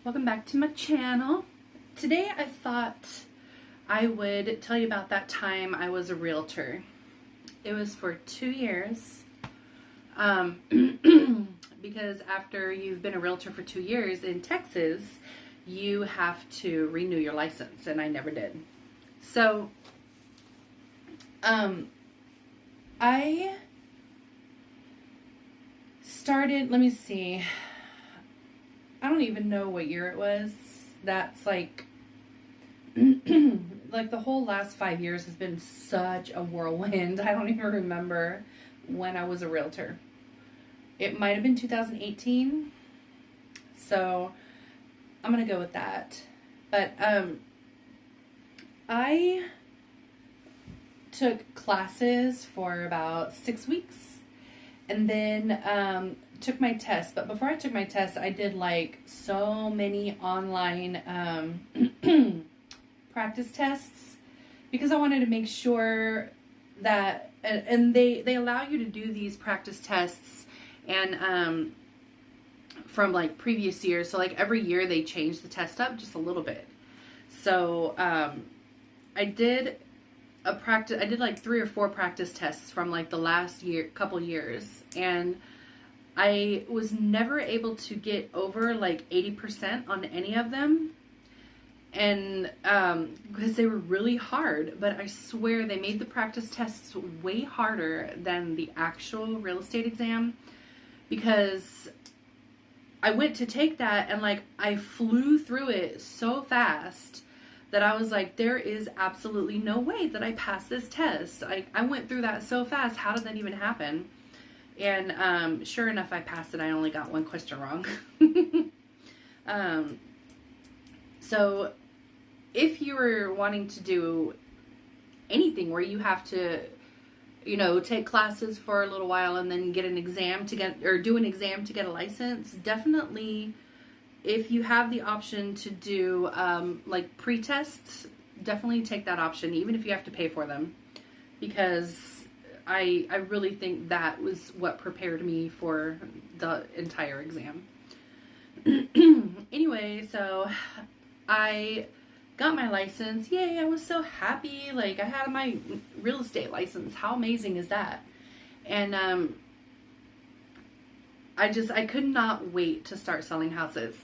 Welcome back to my channel. Today I thought I would tell you about that time I was a realtor. It was for 2 years. Because after you've been a realtor for 2 years in Texas, you have to renew your license, and I never did. So, I started, let me see, I don't even know what year it was. That's like, like the whole last 5 years has been such a whirlwind. I don't even remember when I was a realtor. It might have been 2018. So I'm going to go with that. But I took classes for about 6 weeks and then took my test. But before I took my test, I did like so many online practice tests because I wanted to make sure that, and they allow you to do these practice tests and from like previous years. So like every year they change the test up just a little bit. So I did like 3 or 4 practice tests from like the last couple years, and I was never able to get over like 80% on any of them. And because they were really hard, but I swear they made the practice tests way harder than the actual real estate exam, because I went to take that and like I flew through it so fast that I was like, there is absolutely no way that I passed this test. I went through that so fast. How did that even happen? And sure enough, I passed it. I only got 1 question wrong. So if you were wanting to do anything where you have to, you know, take classes for a little while and then get an exam to get, or do an exam to get a license, definitely, if you have the option to do like pre-tests, definitely take that option, even if you have to pay for them, because I really think that was what prepared me for the entire exam. Anyway, so I got my license. Yay, I was so happy. Like, I had my real estate license. How amazing is that? And I could not wait to start selling houses.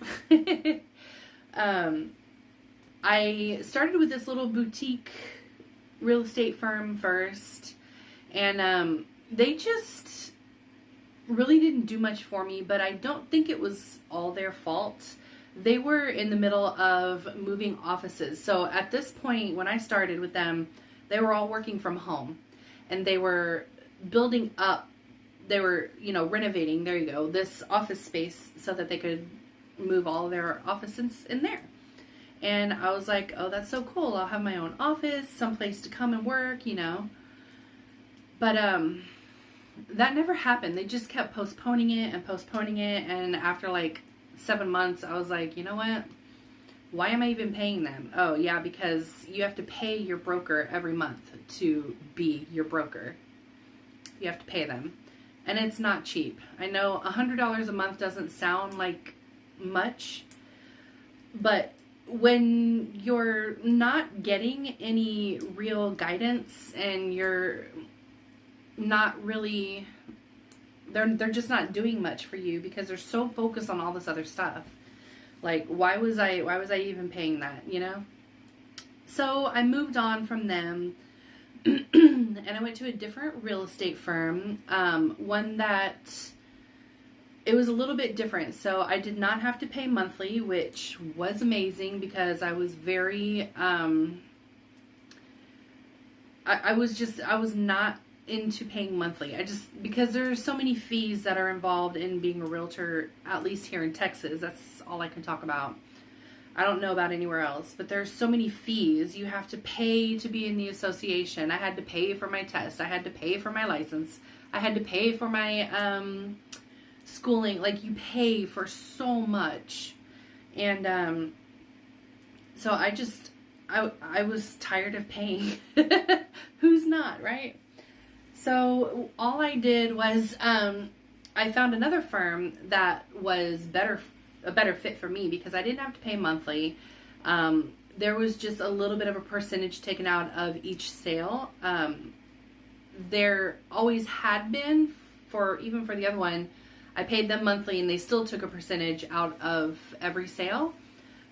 I started with this little boutique real estate firm first, and they just really didn't do much for me, but I don't think it was all their fault. They were in the middle of moving offices. So at this point, when I started with them, they were all working from home, and they were building up, they were, you know, renovating, there you go, this office space so that they could move all of their offices in there. And I was like, oh, that's so cool. I'll have my own office, someplace to come and work, you know. But that never happened. They just kept postponing it. And after like 7 months, I was like, you know what? Why am I even paying them? Oh, yeah, because you have to pay your broker every month to be your broker. You have to pay them. And it's not cheap. I know $100 a month doesn't sound like much, but when you're not getting any real guidance and you're not really, they're just not doing much for you because they're so focused on all this other stuff. Like, why was I even paying that, you know? So I moved on from them and I went to a different real estate firm, one that, it was a little bit different. So I did not have to pay monthly, which was amazing because I was very, I was not into paying monthly. Because there's so many fees that are involved in being a realtor, at least here in Texas. That's all I can talk about. I don't know about anywhere else, but there's so many fees. You have to pay to be in the association. I had to pay for my test. I had to pay for my license. I had to pay for my schooling. Like, you pay for so much. And so I was tired of paying. Who's not, right? So all I did was I found another firm that was better a better fit for me because I didn't have to pay monthly. There was just a little bit of a percentage taken out of each sale. There always had been even for the other one. I paid them monthly and they still took a percentage out of every sale.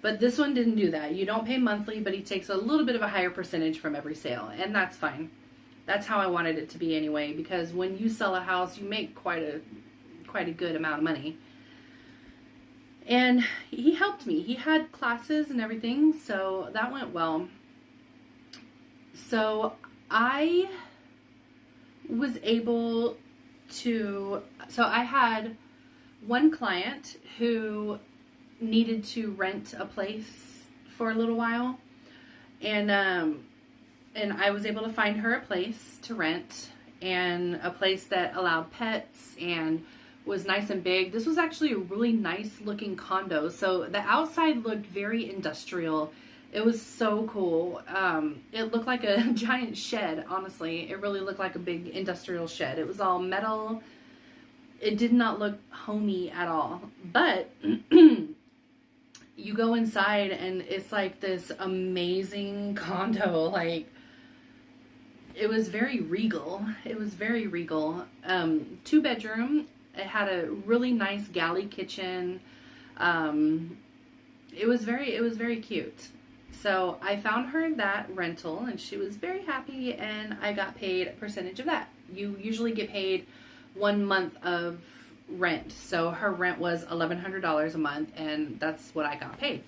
But this one didn't do that. You don't pay monthly, but he takes a little bit of a higher percentage from every sale, and that's fine. That's how I wanted it to be anyway, because when you sell a house, you make quite a good amount of money. And he helped me. He had classes and everything, so that went well. So I was able to, so I had one client who needed to rent a place for a little while, and I was able to find her a place to rent, and a place that allowed pets and was nice and big. This was actually a really nice looking condo. So the outside looked very industrial. It was so cool. It looked like a giant shed, honestly. It really looked like a big industrial shed. It was all metal. It did not look homey at all. But you go inside and it's like this amazing condo. Like, it was very regal. It was very regal. 2-bedroom. It had a really nice galley kitchen. It was very cute. So I found her that rental and she was very happy, and I got paid a percentage of that. You usually get paid 1 month of rent. So her rent was $1,100 a month, and that's what I got paid.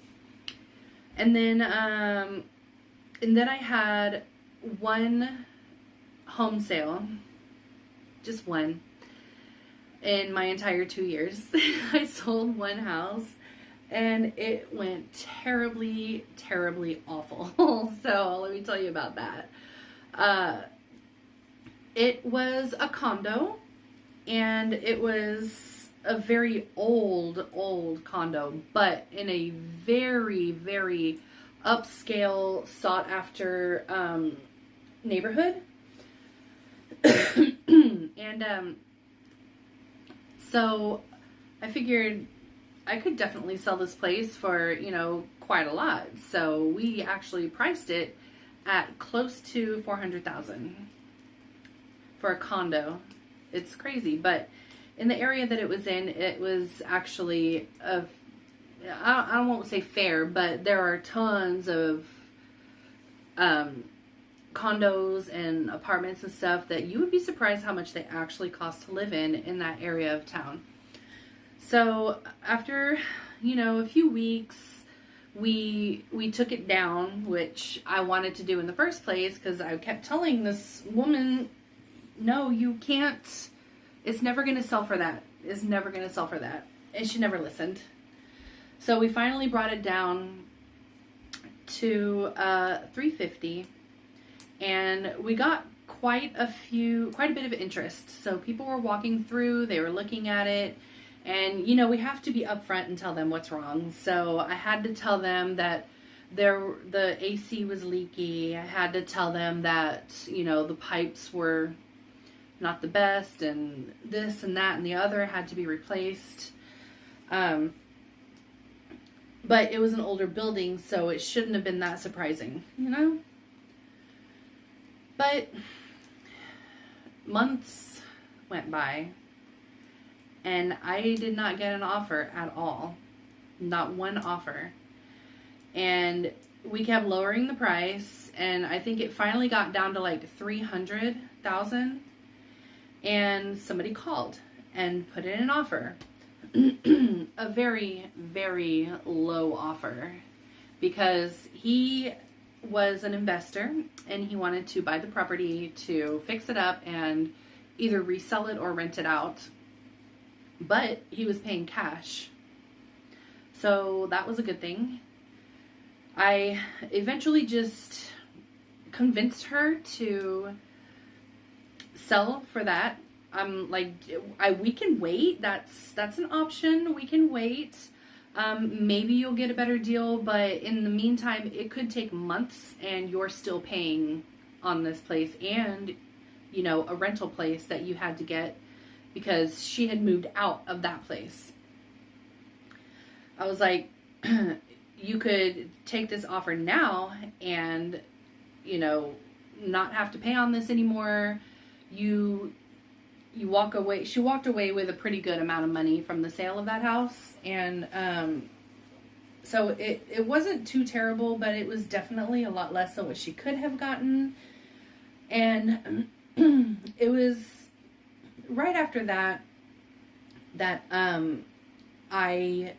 And then I had one home sale, just one, in my entire 2 years. I sold one house and it went terribly, terribly awful. So let me tell you about that. It was a condo, and it was a very old condo, but in a very, very upscale, sought after neighborhood. And so I figured I could definitely sell this place for, quite a lot. So we actually priced it at close to $400,000 for a condo. It's crazy, but in the area that it was in, it was actually I won't say fair, but there are tons of condos and apartments and stuff that you would be surprised how much they actually cost to live in that area of town. So after, a few weeks, we took it down, which I wanted to do in the first place, because I kept telling this woman, no, you can't, it's never going to sell for that. It's never going to sell for that. And she never listened. So we finally brought it down to $350, and we got quite a bit of interest. So people were walking through, they were looking at it, and we have to be upfront and tell them what's wrong. So I had to tell them that the AC was leaky. I had to tell them that the pipes were not the best, and this and that and the other had to be replaced. But it was an older building, so it shouldn't have been that surprising, But months went by, and I did not get an offer at all. Not one offer. And we kept lowering the price, and I think it finally got down to like $300,000. And somebody called and put in an offer. A very, very low offer, because he was an investor and he wanted to buy the property to fix it up and either resell it or rent it out. But he was paying cash. So that was a good thing. I eventually just convinced her to sell for that. I'm like, we can wait. That's an option. We can wait. Maybe you'll get a better deal, but in the meantime, it could take months and you're still paying on this place and, a rental place that you had to get because she had moved out of that place. I was like, you could take this offer now and, you know, not have to pay on this anymore. You walk away. She walked away with a pretty good amount of money from the sale of that house. And so it wasn't too terrible, but it was definitely a lot less than what she could have gotten. And it was right after that I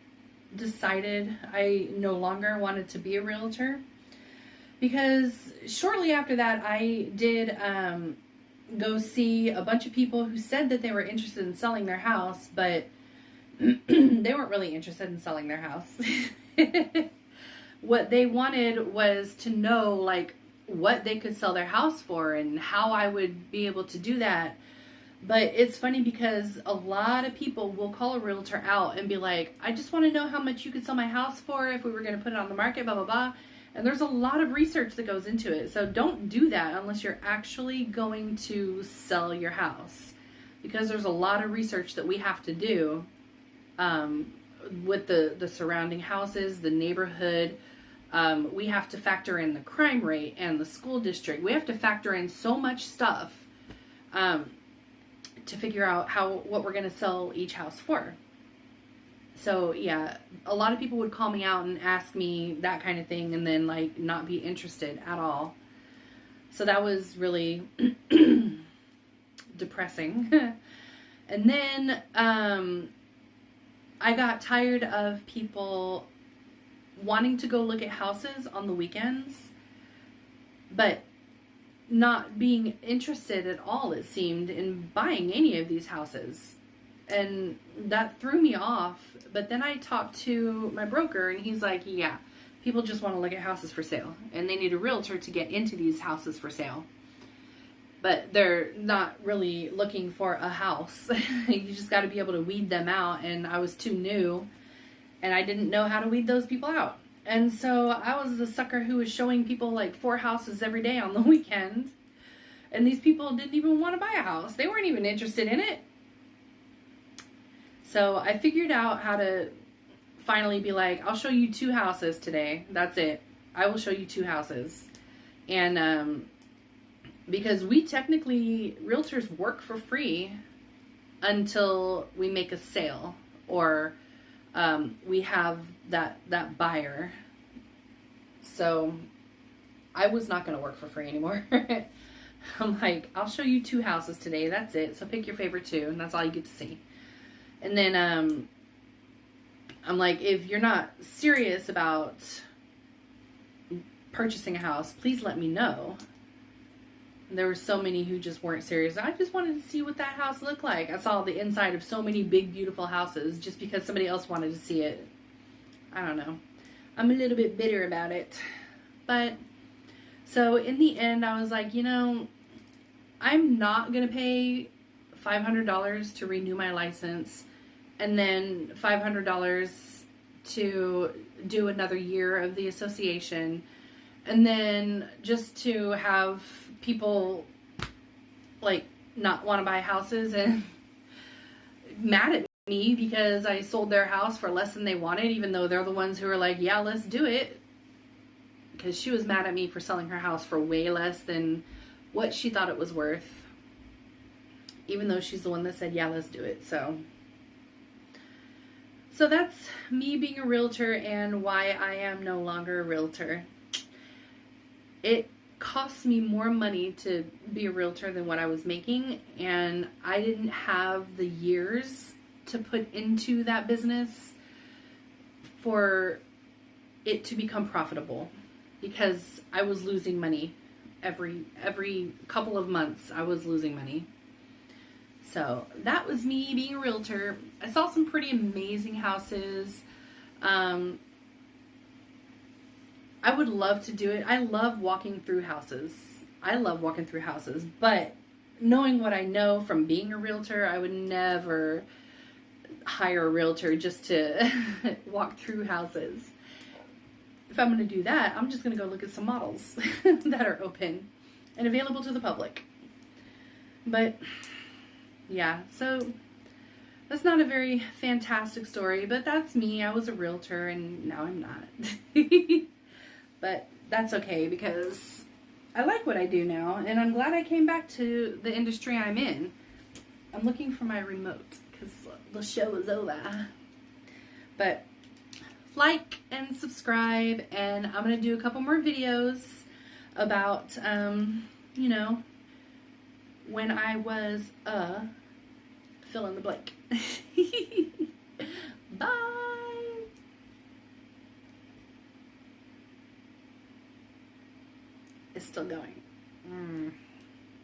decided I no longer wanted to be a realtor, because shortly after that I did go see a bunch of people who said that they were interested in selling their house, but they weren't really interested in selling their house. What they wanted was to know, like, what they could sell their house for and how I would be able to do that. But it's funny because a lot of people will call a realtor out and be like, I just want to know how much you could sell my house for if we were going to put it on the market, blah, blah, blah. And there's a lot of research that goes into it. So don't do that unless you're actually going to sell your house, because there's a lot of research that we have to do with the surrounding houses, the neighborhood. We have to factor in the crime rate and the school district. We have to factor in so much stuff to figure out what we're going to sell each house for. So yeah, a lot of people would call me out and ask me that kind of thing and then like not be interested at all. So that was really depressing. And then I got tired of people wanting to go look at houses on the weekends, but not being interested at all, it seemed, in buying any of these houses. And that threw me off. But then I talked to my broker and he's like, yeah, people just want to look at houses for sale and they need a realtor to get into these houses for sale. But they're not really looking for a house. You just got to be able to weed them out. And I was too new and I didn't know how to weed those people out. And so I was the sucker who was showing people like 4 houses every day on the weekend. And these people didn't even want to buy a house. They weren't even interested in it. So I figured out how to finally be like, I'll show you 2 houses today. That's it. I will show you 2 houses. And because we technically, realtors work for free until we make a sale or we have that buyer. So I was not going to work for free anymore. I'm like, I'll show you 2 houses today. That's it. So pick your favorite 2 and that's all you get to see. And then I'm like, if you're not serious about purchasing a house, please let me know. And there were so many who just weren't serious. I just wanted to see what that house looked like. I saw the inside of so many big, beautiful houses just because somebody else wanted to see it. I don't know. I'm a little bit bitter about it. But so in the end, I was like, you know, I'm not going to pay $500 to renew my license and then $500 to do another year of the association, and then just to have people like not want to buy houses and mad at me because I sold their house for less than they wanted, even though they're the ones who are like, yeah, let's do it. Because she was mad at me for selling her house for way less than what she thought it was worth, even though she's the one that said, yeah, let's do it. So that's me being a realtor and why I am no longer a realtor. It cost me more money to be a realtor than what I was making, and I didn't have the years to put into that business for it to become profitable, because I was losing money every couple of months. I was losing money. So that was me being a realtor. I saw some pretty amazing houses. I would love to do it. I love walking through houses. But knowing what I know from being a realtor, I would never hire a realtor just to walk through houses. If I'm going to do that, I'm just going to go look at some models that are open and available to the public. But yeah, so That's not a very fantastic story, but that's me. I was a realtor and now I'm not. But that's okay because I like what I do now, and I'm glad I came back to the industry I'm in. I'm looking for my remote because the show is over. But like and subscribe, and I'm going to do a couple more videos about, you know, when I was fill in the blank. Bye. It's still going.